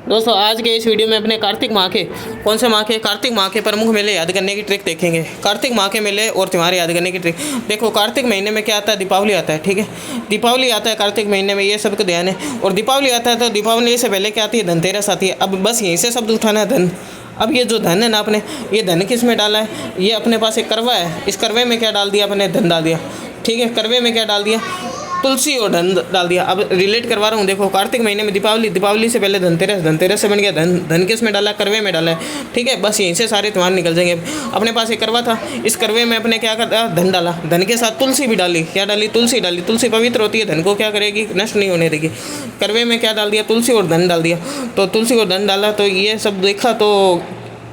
दोस्तों आज के इस वीडियो में अपने कार्तिक माह के कौन से माह के कार्तिक माह के प्रमुख मेले याद करने की ट्रिक देखेंगे। कार्तिक माह के मेले और त्यौहार याद करने की ट्रिक। देखो कार्तिक महीने में क्या आता है, दीपावली आता है। ठीक है, दीपावली आता है कार्तिक महीने में, ये सबको ध्यान है। और दीपावली आता है तो दीपावली से पहले क्या आती है, धनतेरस आती है। अब बस यहीं से शब्द उठाना है, धन। अब ये जो धन है ना, आपने ये धन किस में डाला है, ये अपने पास एक करवा है, इस करवे में क्या डाल दिया, अपने धन डाल दिया। ठीक है, करवे में क्या डाल दिया, तुलसी और धन डाल दिया। अब रिलेट करवा रहा हूँ, देखो कार्तिक महीने में दीपावली, दीपावली से पहले धनतेरस, धनतेरस से बन गया धन, धन किस में डाला, करवे में डाला है। ठीक है, बस यहीं से सारे त्यौहार निकल जाएंगे। अपने पास एक करवा था, इस करवे में अपने क्या करता, धन डाला, धन के साथ तुलसी भी डाली। क्या डाली, तुलसी डाली। तुलसी पवित्र होती है, धन को क्या करेगी, नष्ट नहीं होने देगी। करवे में क्या डाल दिया, तुलसी और धन डाल दिया। तो तुलसी और धन डाला, तो ये सब देखा, तो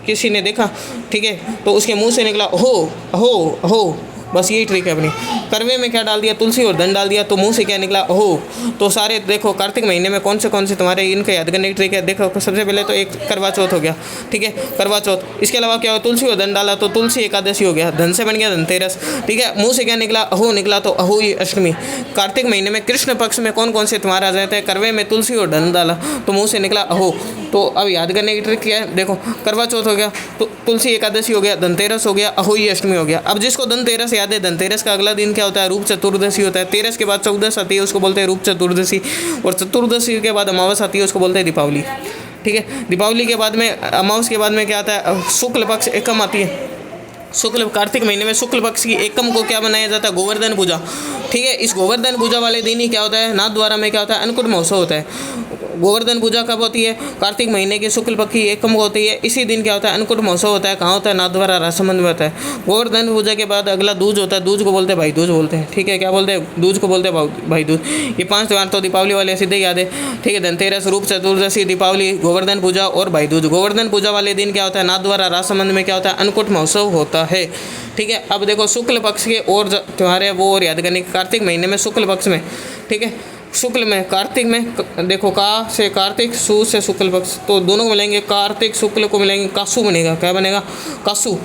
किसी ने देखा। ठीक है, तो उसके मुँह से निकला हो हो हो। बस यही ट्रिक है अपनी। करवे में क्या डाल दिया, तुलसी और धन डाल दिया, तो मुंह से क्या निकला, ओहो। तो सारे देखो कार्तिक महीने में कौन से तुम्हारे इनके याद करने की ट्रिक है। देखो सबसे पहले तो एक करवा चौथ हो गया। ठीक है, करवा चौथ। इसके अलावा क्या हो, तुलसी और धन डाला तो तुलसी एकादशी हो गया, धन से बन गया धनतेरस। ठीक है, मुंह से क्या निकला, अहो निकला, तो अहोई अष्टमी। कार्तिक महीने में कृष्ण पक्ष में कौन से त्यौहार आ जाते हैं, करवे में तुलसी और धन डाला तो मुँह से निकला अहो। तो अब याद करने की ट्रिक क्या है, देखो करवा चौथ हो गया, तो तुलसी एकादशी हो गया, धनतेरस हो गया, अहोई अष्टमी हो गया। अब जिसको धनतेरस याद है, धनतेरस का अगला दिन क्या होता है, रूप चतुर्दशी होता है। तेरस के बाद चौदस आती है, उसको बोलते हैं रूप चतुर्दशी। और चतुर्दशी के बाद अमावस आती है, उसको बोलते हैं दीपावली। ठीक है, दीपावली के बाद में, अमावस के बाद में क्या आता है, शुक्ल पक्ष एकम आती है। शुक्ल कार्तिक महीने में शुक्ल पक्ष की एकम को क्या बनाया जाता है, गोवर्धन पूजा। ठीक है, इस गोवर्धन पूजा वाले दिन ही क्या होता है, नाथ द्वारा में क्या होता है, अन्नकूट महोत्सव होता है। गोवर्धन पूजा कब होती है, कार्तिक महीने के शुक्ल पक्ष की एकम को होती है। इसी दिन क्या होता है, अन्नकूट महोत्सव होता है। कहाँ होता है, नाथ द्वारा राजसमंद में होता है। गोवर्धन पूजा के बाद अगला दूज होता है, दूज को बोलते हैं भाई दूज बोलते हैं। ठीक है, क्या बोलते हैं, दूज को बोलते हैं भाई दूज। ये 5 त्यौहार तो दीपावली वाले सीधे याद है। ठीक है, धनतेरस, रूप चतुर्दशी, दीपावली, गोवर्धन पूजा और भाई दूज। गोवर्धन पूजा वाले दिन क्या होता है, नाथ द्वारा राजसमंद में क्या होता है, अन्नकूट महोत्सव होता है। ठीक है, अब देखो शुक्ल पक्ष के और त्यौहार है वो और याद करने के। कार्तिक महीने में शुक्ल पक्ष में, ठीक है, शुक्ल में कार्तिक में देखो का से कार्तिक, सु से शुक्ल पक्ष, तो दोनों को मिलेंगे, कार्तिक शुक्ल को मिलेंगे, कासु बनेगा। क्या बनेगा, कासु,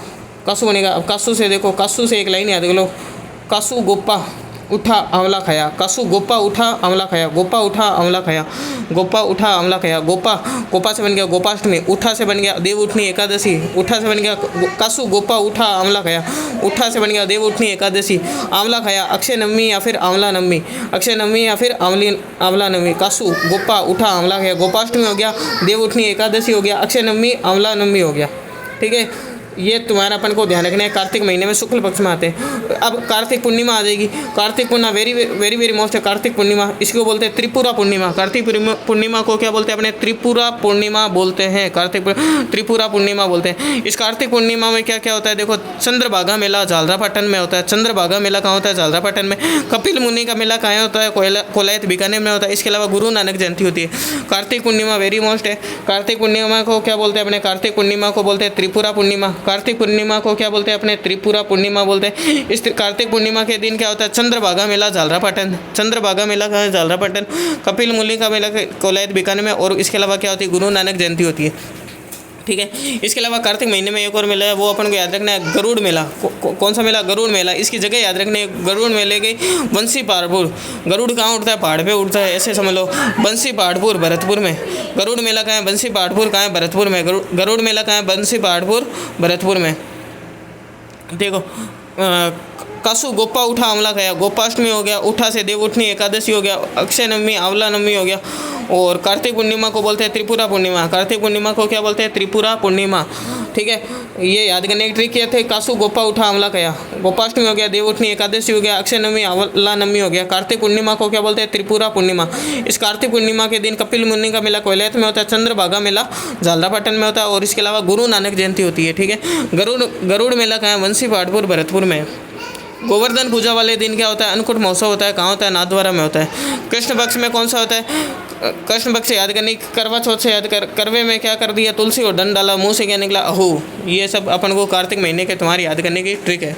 कासु बनेगा। अब कासु से देखो, कासु से एक लाइन याद कर लो, कासु गोपा उठा आंवला खाया, कासु गोपा उठा आंवला खाया, गोपा उठा आंवला खाया, गोपा उठा आंवला खाया। गोपा, गोपा से बन गया गोपाष्टमी, उठा से बन गया देव उठनी एकादशी, उठा से बन गया कासु गोपा उठा आंवला खाया, उठा से बन गया देव उठनी एकादशी। आंवला खाया अक्षय नवमी या फिर आंवला नवमी, अक्षय नवमी या फिर आंवला नवमी। कासु गोपा उठा आंवला खाया, गोपाष्टमी हो गया, देव उठनी एकादशी हो गया, अक्षय नवमी आंवला नवमी हो गया। ठीक है, ये तुम्हारा अपन को ध्यान रखना है। कार्तिक महीने में शुक्ल पक्ष में आते हैं। अब कार्तिक पूर्णिमा आ जाएगी। Kartik Purnima very very most है। कार्तिक पूर्णिमा, इसको बोलते हैं त्रिपुरा पूर्णिमा। कार्तिक पूर्णिमा को क्या बोलते हैं, अपने त्रिपुरा पूर्णिमा बोलते हैं। कार्तिक त्रिपुरा पूर्णिमा बोलते हैं। इस कार्तिक पूर्णिमा में क्या क्या होता है, देखो चंद्रभागा मेला झालरापाटन में होता है। चंद्रभागा मेला कहाँ होता है, झालरापाटन में। कपिल मुनि का मेला कहाँ होता है, कोलायत बीकानेर में होता है। इसके अलावा गुरु नानक जयंती होती है। कार्तिक पूर्णिमा वेरी मोस्ट है। कार्तिक पूर्णिमा को क्या बोलते हैं, अपने कार्तिक पूर्णिमा को बोलते हैं त्रिपुरा पूर्णिमा। कार्तिक पूर्णिमा को क्या बोलते हैं, अपने त्रिपुरा पूर्णिमा बोलते हैं। इस कार्तिक पूर्णिमा के दिन क्या होता है, चंद्रभागा मेला झालरापाटन। चंद्रभागा मेला कहाँ है, झालरापाटन। कपिल मुनि का मेला कोलायत बीकानेर में। और इसके अलावा क्या होती है, गुरु नानक जयंती होती है। ठीक है, इसके अलावा कार्तिक महीने में एक और मेला है, वो अपन को याद रखना है, गरुड़ मेला। कौन सा मेला, गरुड़ मेला। इसकी जगह याद रखने है, गरुड़ मेले की बंसी पहाड़पुर। गरुड़ कहाँ उठता है, पहाड़ पे उठता है, ऐसे समझ लो। बंसी पहाड़पुर भरतपुर में। गरुड़ मेला कहाँ है, बंसी पहाड़पुर कहाँ है, भरतपुर में। गरुड़ मेला कहाँ है, बंसी पहाड़पुर भरतपुर में। देखो कासु गोपा उठा आंवला खाया, गोपाष्टमी हो गया, उठा से देव उठनी एकादशी हो गया, अक्षय नवमी आंवला नवमी हो गया। और कार्तिक पूर्णिमा को बोलते हैं त्रिपुरा पूर्णिमा। कार्तिक पूर्णिमा को क्या बोलते हैं, त्रिपुरा पूर्णिमा। ठीक है, ये याद करने की ट्रिक ये थे, कासु गोपा उठा आंवला खाया, गोपाष्टमी हो गया, देव उठनी एकादशी हो गया, अक्षय नवमी आंवला नवमी हो गया। कार्तिक पूर्णिमा को क्या बोलते हैं, त्रिपुरा पूर्णिमा। इस कार्तिक पूर्णिमा के दिन कपिल मुनि का मेला कोलायत में होता है, चंद्रभागा मेला झालरापाटन में होता है। और इसके अलावा गुरु नानक जयंती होती है। ठीक है, गरुड़ मेला कहाँ है, बंसी पहाड़पुर भरतपुर में। गोवर्धन पूजा वाले दिन क्या होता है, अन्नकूट महोत्सव होता है। कहाँ होता है, नाथ द्वारा में होता है। कृष्ण पक्ष में कौन सा होता है, कृष्ण पक्ष से याद करने, करवा चौथ से याद कर। करवे में क्या कर दिया, तुलसी और धन डाला, मुंह से क्या निकला, अहो। ये सब अपन को कार्तिक महीने के तुम्हारी याद करने की ट्रिक है।